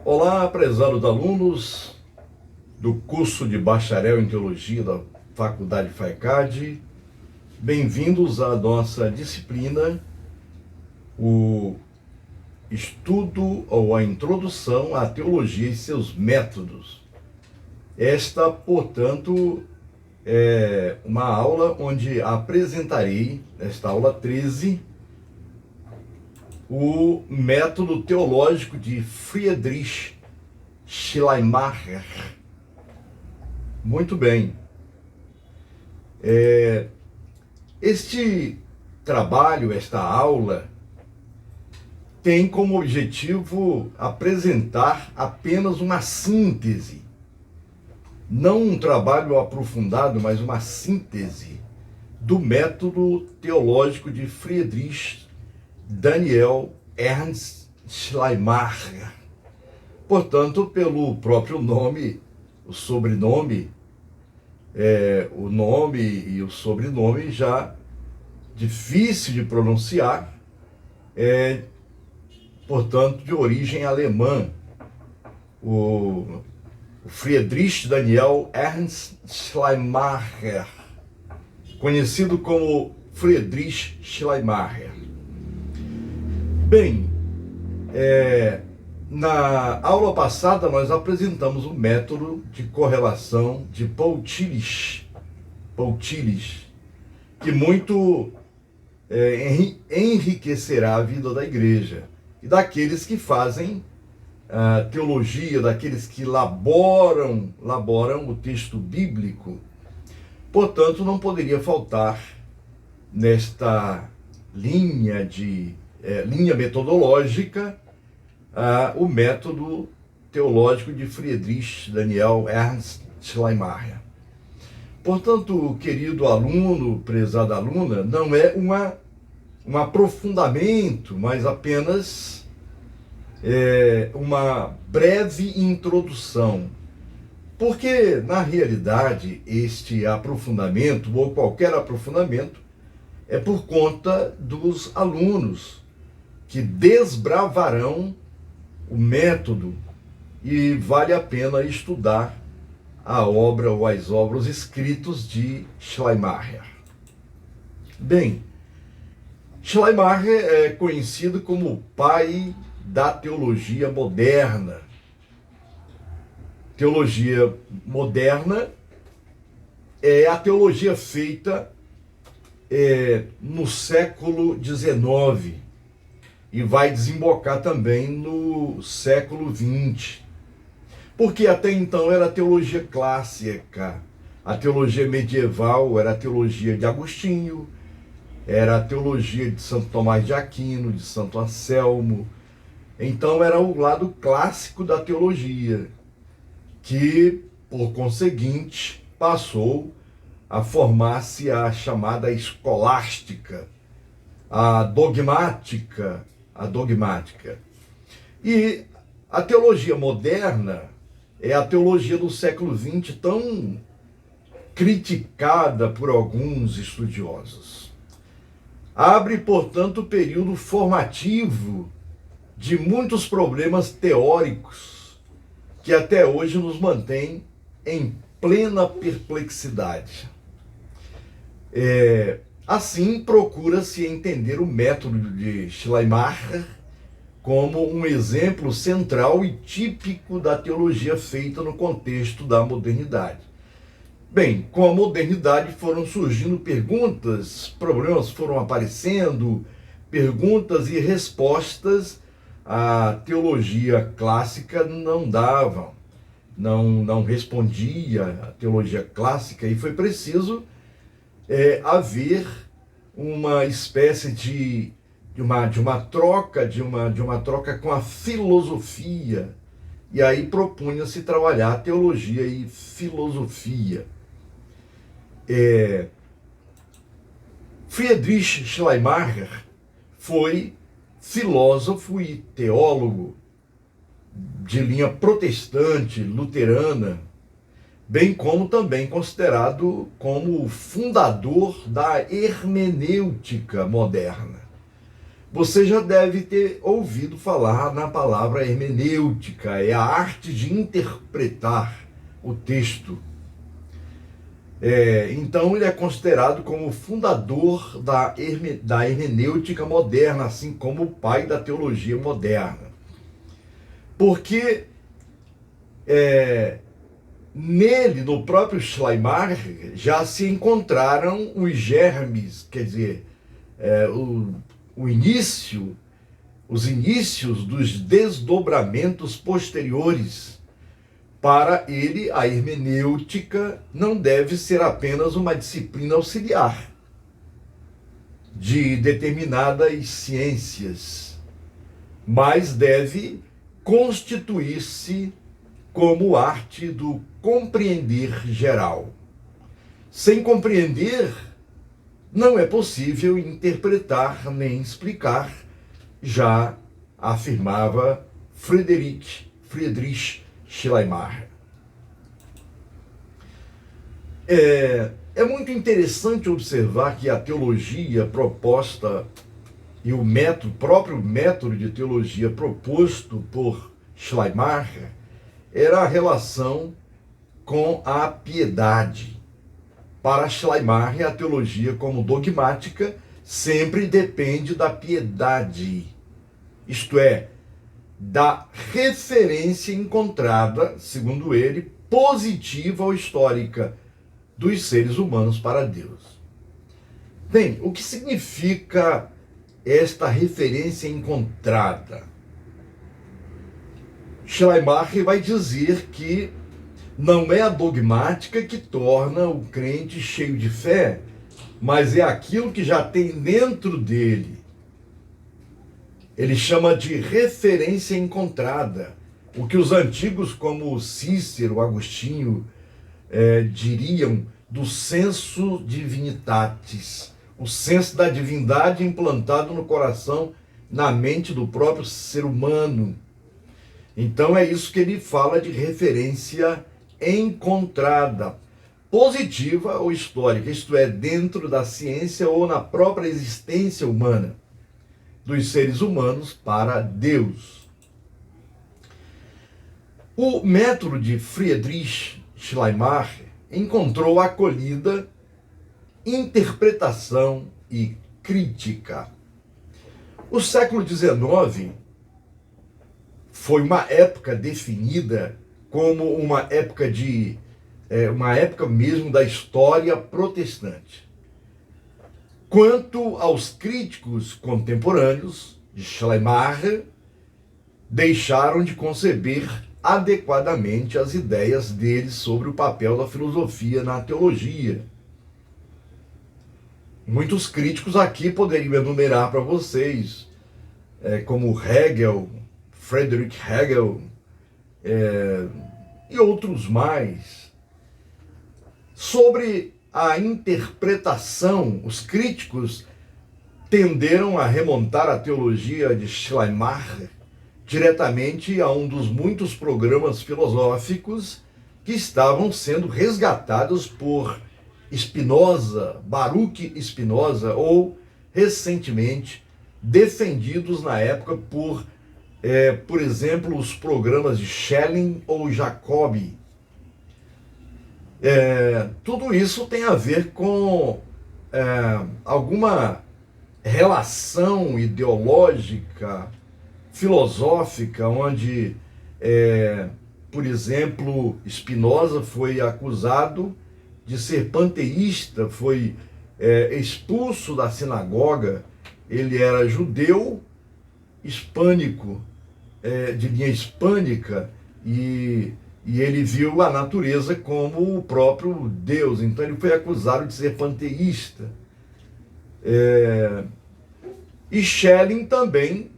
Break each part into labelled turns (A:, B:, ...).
A: Olá, prezados alunos do curso de Bacharel em Teologia da Faculdade FAECAD. Bem-vindos à nossa disciplina, o estudo ou a introdução à teologia e seus métodos. Esta, portanto, é uma aula onde apresentarei, esta aula 13, o método teológico de Friedrich Schleiermacher. Muito bem. Este trabalho, esta aula, tem como objetivo apresentar apenas uma síntese. Não um trabalho aprofundado, mas uma síntese do método teológico de Friedrich Daniel Ernst Schleiermacher. Portanto, pelo próprio nome, o sobrenome, o nome e o sobrenome já difícil de pronunciar, portanto, de origem alemã. O Friedrich Daniel Ernst Schleiermacher, conhecido como Friedrich Schleiermacher. Bem, na aula passada nós apresentamos o método de correlação de Paul Tillich, que muito enriquecerá a vida da igreja e daqueles que fazem teologia, daqueles que laboram o texto bíblico. Portanto, não poderia faltar nesta linha metodológica o método teológico de Friedrich Daniel Ernst Schleiermacher. Portanto, querido aluno, prezada aluna, não é um aprofundamento, mas apenas uma breve introdução. Porque, na realidade, este aprofundamento, ou qualquer aprofundamento, é por conta dos alunos que desbravarão o método, e vale a pena estudar a obra ou as obras, os escritos de Schleiermacher. Bem, Schleiermacher é conhecido como o pai da teologia moderna. Teologia moderna é a teologia feita no século XIX e vai desembocar também no século XX. Porque até então era a teologia clássica, a teologia medieval era a teologia de Agostinho, era a teologia de Santo Tomás de Aquino, de Santo Anselmo. Então era o lado clássico da teologia, que, por conseguinte, passou a formar-se a chamada escolástica, a dogmática. E a teologia moderna é a teologia do século XX, tão criticada por alguns estudiosos. Abre, portanto, o período formativo de muitos problemas teóricos que até hoje nos mantém em plena perplexidade. Assim, procura-se entender o método de Schleiermacher como um exemplo central e típico da teologia feita no contexto da modernidade. Bem, com a modernidade foram surgindo perguntas, problemas foram aparecendo, perguntas e respostas a teologia clássica não dava, não respondia a teologia clássica, e foi preciso haver uma espécie de uma troca com a filosofia, e aí propunha-se trabalhar teologia e filosofia. Friedrich Schleiermacher foi filósofo e teólogo de linha protestante, luterana, bem como também considerado como o fundador da hermenêutica moderna. Você já deve ter ouvido falar na palavra hermenêutica, é a arte de interpretar o texto. Então ele é considerado como o fundador da hermenêutica moderna, assim como o pai da teologia moderna. Porque nele, no próprio Schleiermacher, já se encontraram os germes, quer dizer, os inícios dos desdobramentos posteriores. Para ele, a hermenêutica não deve ser apenas uma disciplina auxiliar de determinadas ciências, mas deve constituir-se como arte do compreender geral. Sem compreender, não é possível interpretar nem explicar, já afirmava Friedrich Schleiermacher. É muito interessante observar que a teologia proposta e o próprio método de teologia proposto por Schleiermacher era a relação com a piedade. Para Schleiermacher, a teologia como dogmática sempre depende da piedade, isto é, da referência encontrada, segundo ele, positiva ou histórica dos seres humanos para Deus. Bem, o que significa esta referência encontrada? Schleiermacher vai dizer que não é a dogmática que torna o crente cheio de fé, mas é aquilo que já tem dentro dele. Ele chama de referência encontrada, o que os antigos como Cícero, Agostinho, diriam do sensu divinitatis, o senso da divindade implantado no coração, na mente do próprio ser humano. Então é isso que ele fala de referência encontrada, positiva ou histórica, isto é, dentro da ciência ou na própria existência humana, dos seres humanos para Deus. O método de Friedrich Schleiermacher encontrou acolhida, interpretação e crítica. O século XIX foi uma época definida como uma época mesmo da história protestante. Quanto aos críticos contemporâneos de Schleiermacher, deixaram de conceber adequadamente as ideias dele sobre o papel da filosofia na teologia. Muitos críticos aqui poderiam enumerar para vocês, como Hegel, Friedrich Hegel, e outros mais. Sobre a interpretação, os críticos tenderam a remontar a teologia de Schleiermacher diretamente a um dos muitos programas filosóficos que estavam sendo resgatados por Spinoza, Baruch Spinoza, ou recentemente defendidos na época por exemplo, os programas de Schelling ou Jacobi. Tudo isso tem a ver com alguma relação ideológica, filosófica, onde, por exemplo, Spinoza foi acusado de ser panteísta, foi expulso da sinagoga. Ele era judeu, hispânico, de linha hispânica, e ele viu a natureza como o próprio Deus, então ele foi acusado de ser panteísta. E Schelling também,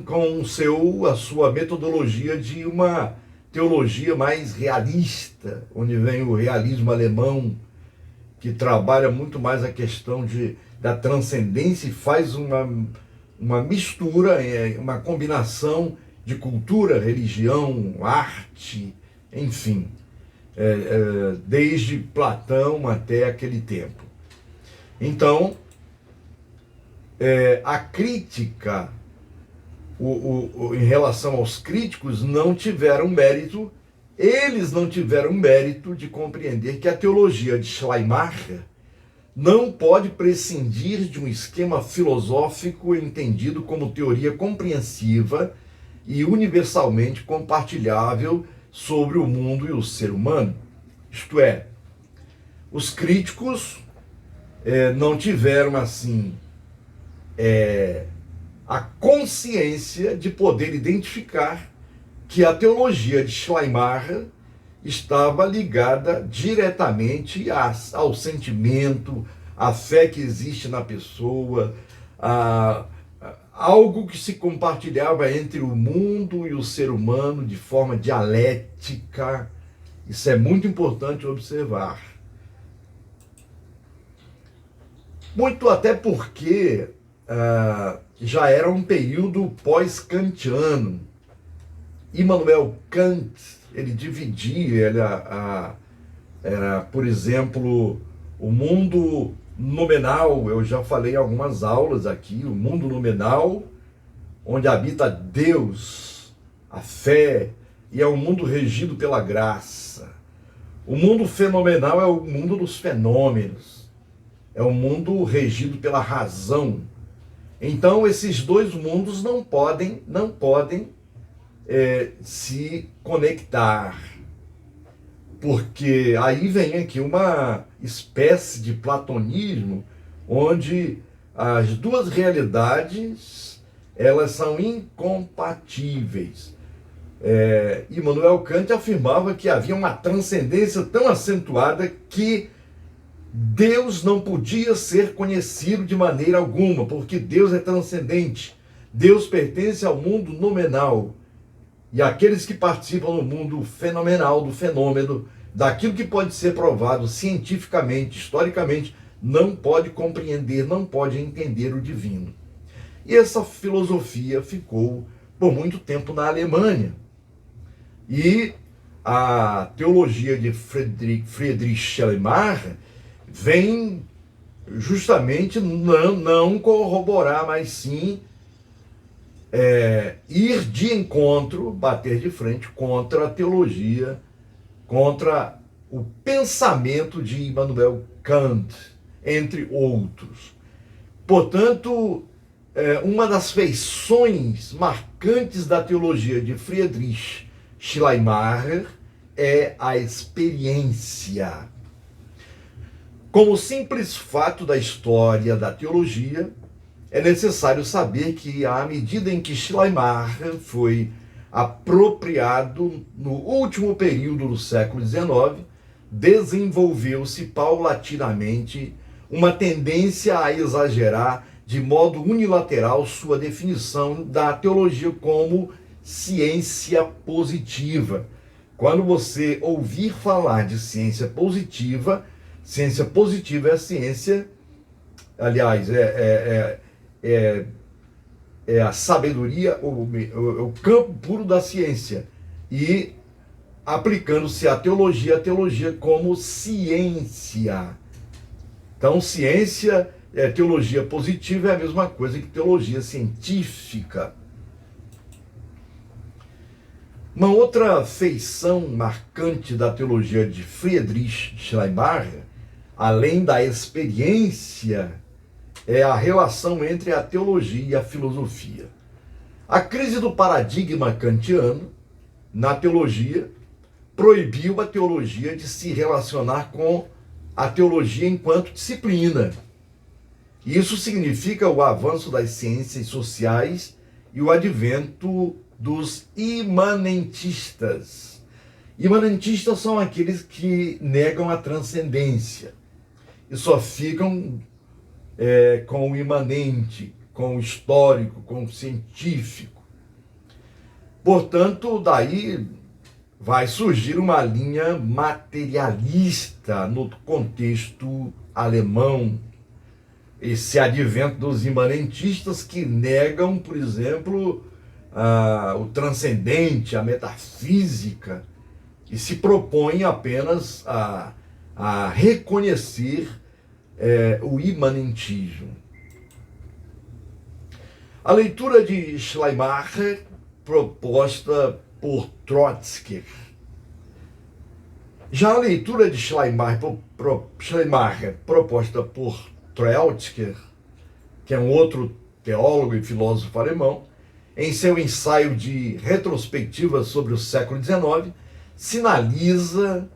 A: com a sua metodologia de uma teologia mais realista, onde vem o realismo alemão, que trabalha muito mais a questão da transcendência e faz uma mistura, uma combinação de cultura, religião, arte, enfim, desde Platão até aquele tempo. Então, a crítica, em relação aos críticos, não tiveram mérito, eles não tiveram mérito de compreender que a teologia de Schleiermacher não pode prescindir de um esquema filosófico entendido como teoria compreensiva e universalmente compartilhável sobre o mundo e o ser humano. Isto é, os críticos não tiveram, assim, a consciência de poder identificar que a teologia de Schleiermacher estava ligada diretamente ao sentimento, à fé que existe na pessoa, a algo que se compartilhava entre o mundo e o ser humano de forma dialética. Isso é muito importante observar. Muito até porque já era um período pós-kantiano. Immanuel Kant, ele dividia, era, por exemplo, o mundo nominal. Eu já falei em algumas aulas aqui, o mundo nominal, onde habita Deus, a fé, e é um mundo regido pela graça. O mundo fenomenal é o mundo dos fenômenos, é um mundo regido pela razão. Então, esses dois mundos não podem se conectar, porque aí vem aqui uma espécie de platonismo, onde as duas realidades, elas são incompatíveis. Immanuel Kant afirmava que havia uma transcendência tão acentuada que Deus não podia ser conhecido de maneira alguma, porque Deus é transcendente. Deus pertence ao mundo nominal. E aqueles que participam no mundo fenomenal, do fenômeno, daquilo que pode ser provado cientificamente, historicamente, não pode compreender, não pode entender o divino. E essa filosofia ficou por muito tempo na Alemanha. E a teologia de Friedrich Schleiermacher vem justamente não corroborar, mas sim ir de encontro, bater de frente contra a teologia, contra o pensamento de Immanuel Kant, entre outros. Portanto, uma das feições marcantes da teologia de Friedrich Schleiermacher é a experiência. Como simples fato da história da teologia, é necessário saber que, à medida em que Schleiermacher foi apropriado no último período do século XIX, desenvolveu-se paulatinamente uma tendência a exagerar de modo unilateral sua definição da teologia como ciência positiva. Quando você ouvir falar de ciência positiva é a ciência, aliás, é a sabedoria, o campo puro da ciência, e aplicando-se a teologia como ciência. Então, teologia positiva é a mesma coisa que teologia científica. Uma outra feição marcante da teologia de Friedrich Schleiermacher, além da experiência, é a relação entre a teologia e a filosofia. A crise do paradigma kantiano na teologia proibiu a teologia de se relacionar com a teologia enquanto disciplina. Isso significa o avanço das ciências sociais e o advento dos imanentistas. Imanentistas são aqueles que negam a transcendência e só ficam com o imanente, com o histórico, com o científico. Portanto, daí vai surgir uma linha materialista no contexto alemão. Esse advento dos imanentistas que negam, por exemplo, o transcendente, a metafísica, e se propõem apenas a reconhecer o imanentismo. A leitura de Schleiermacher, proposta por Trotsky. Já a leitura de Schleiermacher, proposta por Trotsky, que é um outro teólogo e filósofo alemão, em seu ensaio de retrospectiva sobre o século XIX, sinaliza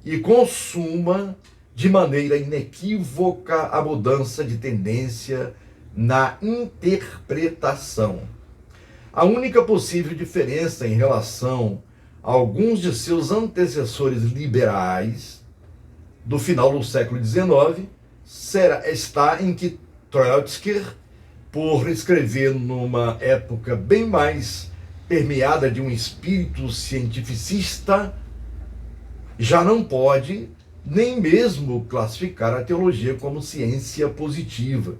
A: e consuma de maneira inequívoca a mudança de tendência na interpretação. A única possível diferença em relação a alguns de seus antecessores liberais do final do século XIX está em que Trotsky, por escrever numa época bem mais permeada de um espírito cientificista, já não pode nem mesmo classificar a teologia como ciência positiva,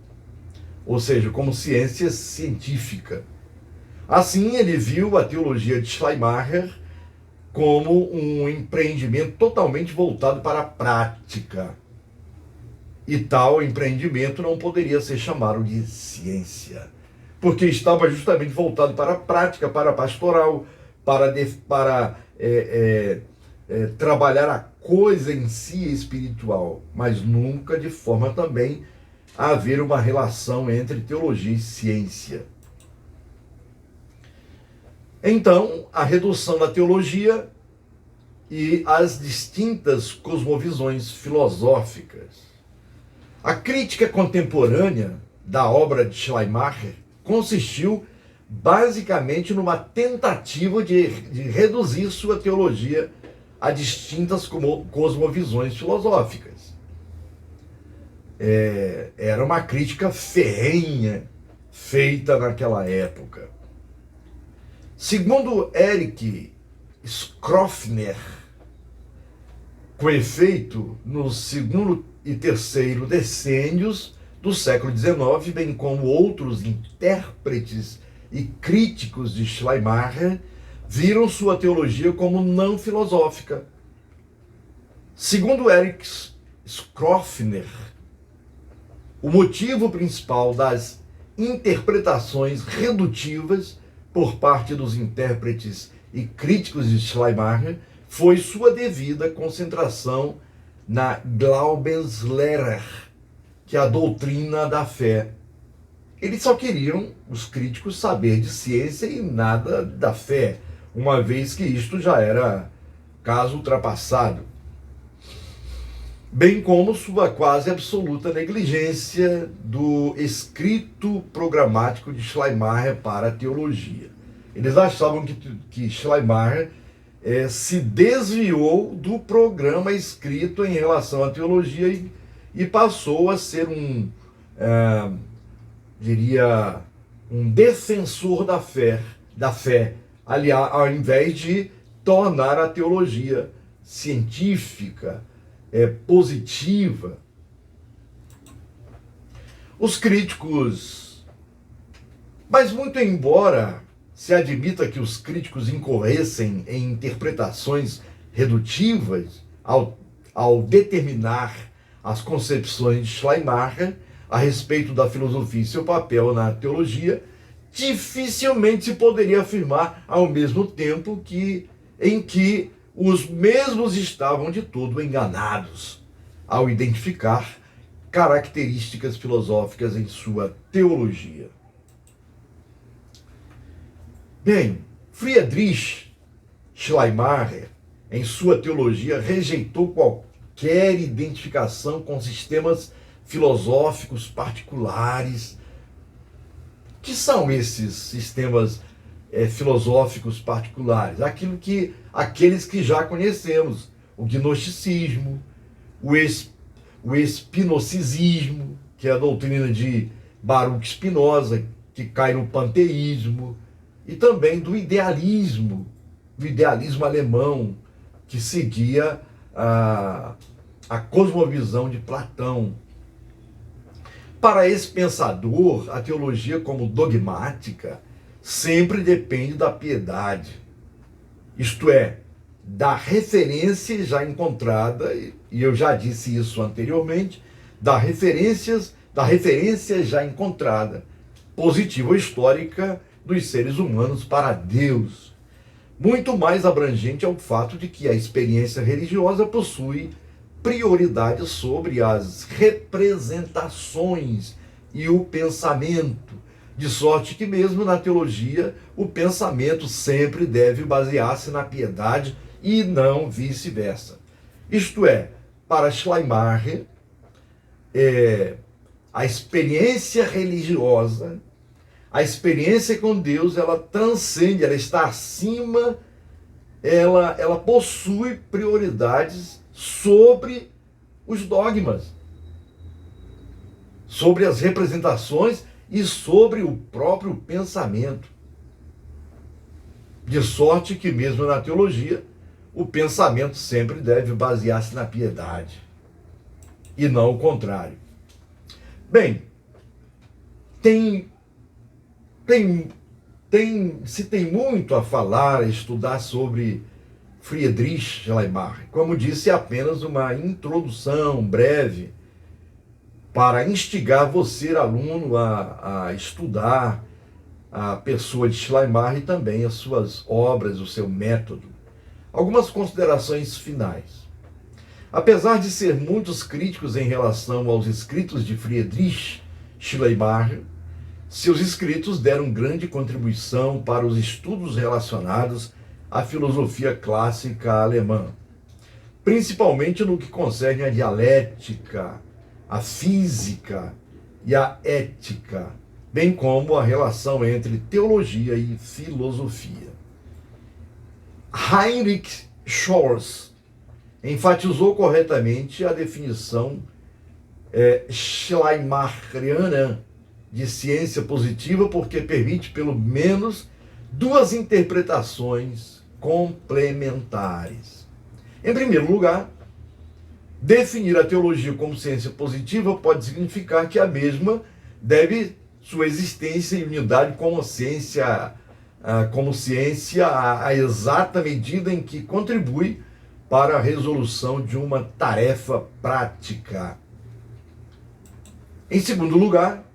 A: ou seja, como ciência científica. Assim, ele viu a teologia de Schleiermacher como um empreendimento totalmente voltado para a prática. E tal empreendimento não poderia ser chamado de ciência, porque estava justamente voltado para a prática, para a pastoral, para trabalhar a coisa em si espiritual, mas nunca de forma também a haver uma relação entre teologia e ciência. Então, a redução da teologia e as distintas cosmovisões filosóficas. A crítica contemporânea da obra de Schleiermacher consistiu basicamente numa tentativa de reduzir sua teologia a distintas cosmovisões filosóficas. Era uma crítica ferrenha feita naquela época. Segundo Erich Schroffner, com efeito, no segundo e terceiro decênios do século XIX, bem como outros intérpretes e críticos de Schleiermacher, viram sua teologia como não filosófica. Segundo Erich Schroffner, o motivo principal das interpretações redutivas por parte dos intérpretes e críticos de Schleiermacher foi sua devida concentração na Glaubenslehre, que é a doutrina da fé. Eles só queriam, os críticos, saber de ciência e nada da fé, uma vez que isto já era caso ultrapassado, bem como sua quase absoluta negligência do escrito programático de Schleiermacher para a teologia. Eles achavam que Schleiermacher se desviou do programa escrito em relação à teologia e passou a ser um defensor da fé, aliás, ao invés de tornar a teologia científica, positiva. Os críticos, mas muito embora se admita que os críticos incorressem em interpretações redutivas ao determinar as concepções de Schleiermacher a respeito da filosofia e seu papel na teologia, dificilmente se poderia afirmar ao mesmo tempo em que os mesmos estavam de todo enganados ao identificar características filosóficas em sua teologia. Bem, Friedrich Schleiermacher, em sua teologia, rejeitou qualquer identificação com sistemas filosóficos particulares. Que são esses sistemas filosóficos particulares? Aqueles que já conhecemos: o gnosticismo, o espinocismo, que é a doutrina de Baruch Spinoza, que cai no panteísmo, e também do idealismo alemão, que seguia a cosmovisão de Platão. Para esse pensador, a teologia como dogmática sempre depende da piedade, isto é, da referência já encontrada, e eu já disse isso anteriormente, da referência já encontrada positiva ou histórica dos seres humanos para Deus. Muito mais abrangente é o fato de que a experiência religiosa possui prioridade sobre as representações e o pensamento, de sorte que mesmo na teologia o pensamento sempre deve basear-se na piedade e não vice-versa. Isto é, para Schleiermacher, a experiência religiosa, a experiência com Deus, ela transcende, ela está acima, ela possui prioridades sobre os dogmas, sobre as representações e sobre o próprio pensamento. De sorte que mesmo na teologia, o pensamento sempre deve basear-se na piedade, e não o contrário. Bem, se tem muito a falar, a estudar sobre Friedrich Schleiermacher. Como disse, é apenas uma introdução breve para instigar você, aluno, a estudar a pessoa de Schleiermacher e também as suas obras, o seu método. Algumas considerações finais. Apesar de ser muitos críticos em relação aos escritos de Friedrich Schleiermacher, seus escritos deram grande contribuição para os estudos relacionados à filosofia clássica alemã, principalmente no que concerne à dialética, à física e à ética, bem como a relação entre teologia e filosofia. Heinrich Schorsch enfatizou corretamente a definição schleiermacheriana de ciência positiva, porque permite pelo menos duas interpretações complementares. Em primeiro lugar, definir a teologia como ciência positiva pode significar que a mesma deve sua existência em unidade como ciência à exata medida em que contribui para a resolução de uma tarefa prática. Em segundo lugar,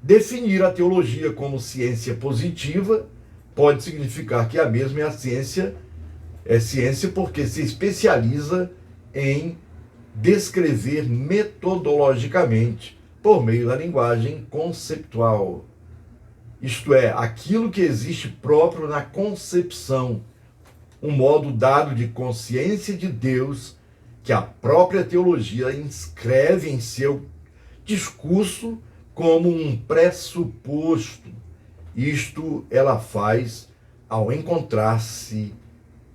A: definir a teologia como ciência positiva pode significar que a mesma é ciência porque se especializa em descrever metodologicamente, por meio da linguagem conceitual. Isto é, aquilo que existe próprio na concepção, um modo dado de consciência de Deus que a própria teologia inscreve em seu discurso como um pressuposto. Isto ela faz ao encontrar-se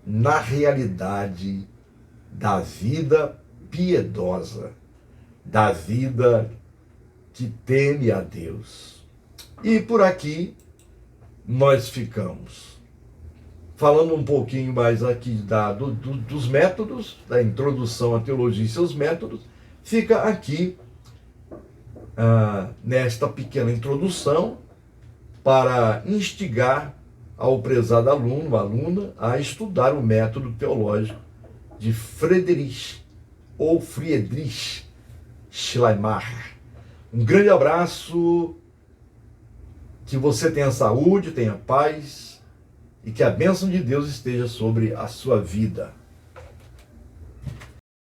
A: na realidade da vida piedosa, da vida que teme a Deus. E por aqui nós ficamos. Falando um pouquinho mais aqui dos métodos, da introdução à teologia e seus métodos, fica aqui nesta pequena introdução para instigar ao prezado aluno, aluna, a estudar o método teológico de Friedrich Schleiermacher. Um grande abraço, que você tenha saúde, tenha paz e que a bênção de Deus esteja sobre a sua vida.